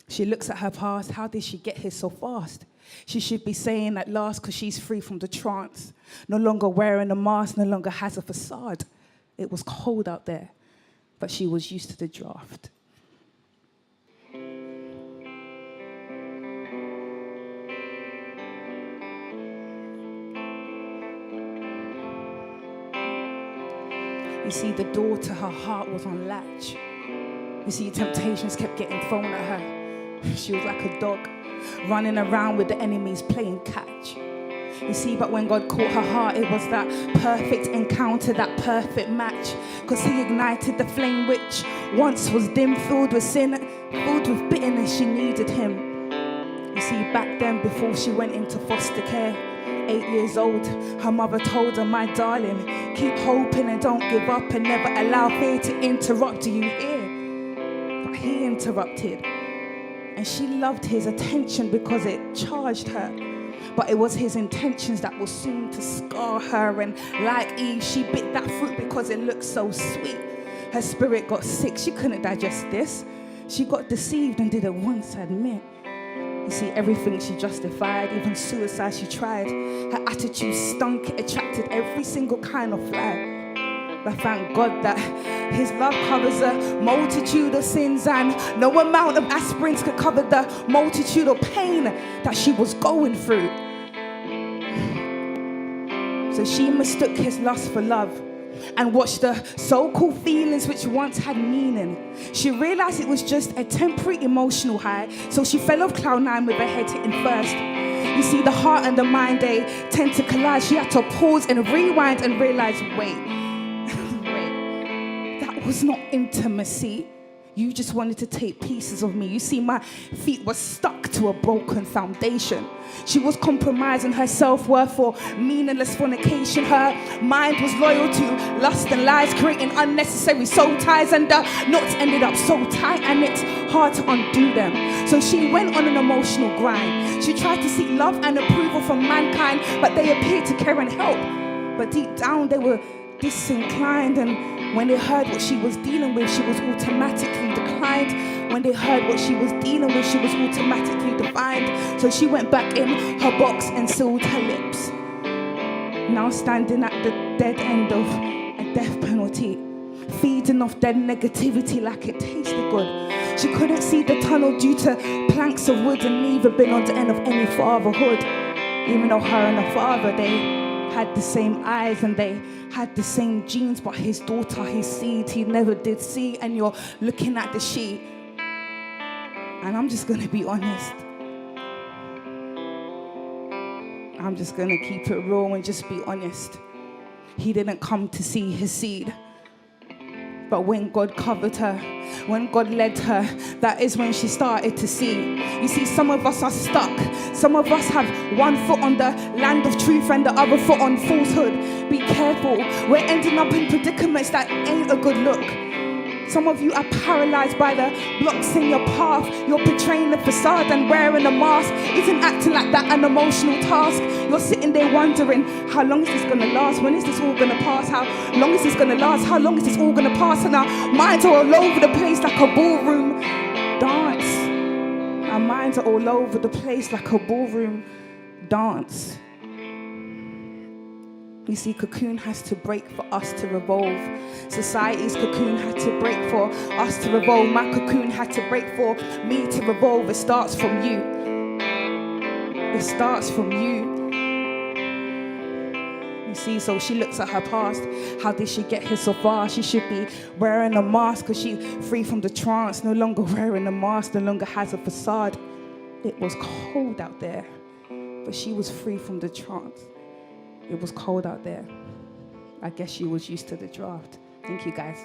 She looks at her past. How did she get here so fast? She should be saying at last, because she's free from the trance. No longer wearing a mask, no longer has a facade. It was cold out there, but she was used to the draft. You see, the door to her heart was on latch. You see, temptations kept getting thrown at her. She was like a dog, running around with the enemies playing catch. You see, but when God caught her heart, it was that perfect encounter, that perfect match. Because he ignited the flame which once was dim, filled with sin, filled with bitterness. She needed him. You see, back then, before she went into foster care, 8 years old, her mother told her, my darling, keep hoping and don't give up and never allow fear to interrupt you here. But he interrupted. And she loved his attention because it charged her. But it was his intentions that were soon to scar her. And like Eve, she bit that fruit because it looked so sweet. Her spirit got sick. She couldn't digest this. She got deceived and didn't once admit. You see, everything she justified, even suicide she tried. Her attitude stunk, it attracted every single kind of fly. But thank God that his love covers a multitude of sins, and no amount of aspirins could cover the multitude of pain that she was going through. So she mistook his lust for love and watched the so-called feelings which once had meaning. She realized it was just a temporary emotional high, so she fell off cloud nine with her head hitting first. You see, the heart and the mind, they tend to collide. She had to pause and rewind and realize, wait, that was not intimacy. You just wanted to take pieces of me. You see, my feet were stuck to a broken foundation. She was compromising her self-worth for meaningless fornication. Her mind was loyal to lust and lies, creating unnecessary soul ties, and the knots ended up so tight and it's hard to undo them. So she went on an emotional grind. She tried to seek love and approval from mankind, but they appeared to care and help. But deep down they were disinclined, and when they heard what she was dealing with, she was automatically declined. When they heard what she was dealing with, she was automatically defined. So she went back in her box and sealed her lips. Now standing at the dead end of a death penalty, feeding off dead negativity like it tasted good. She couldn't see the tunnel due to planks of wood, and neither been on the end of any fatherhood. Even though her and her father, they had the same eyes and they had the same genes, but his daughter, his seed, he never did see. And you're looking at the sheep, and I'm just gonna be honest. I'm just gonna keep it raw and just be honest. He didn't come to see his seed. But when God covered her, when God led her, that is when she started to see. You see, some of us are stuck. Some of us have one foot on the land of truth and the other foot on falsehood. Be careful. We're ending up in predicaments that ain't a good look. Some of you are paralyzed by the blocks in your path. You're portraying the facade and wearing a mask. Isn't acting like that an emotional task? You're sitting there wondering, how long is this going to last? When is this all going to pass? How long is this going to last? How long is this all going to pass? And our minds are all over the place like a ballroom dance. Our minds are all over the place like a ballroom dance. You see, cocoon has to break for us to revolve. Society's cocoon had to break for us to revolve. My cocoon had to break for me to revolve. It starts from you. It starts from you. You see, so she looks at her past. How did she get here so far? She should be wearing a mask because she's free from the trance. No longer wearing a mask, no longer has a facade. It was cold out there, but she was free from the trance. It was cold out there. I guess she was used to the draft. Thank you, guys.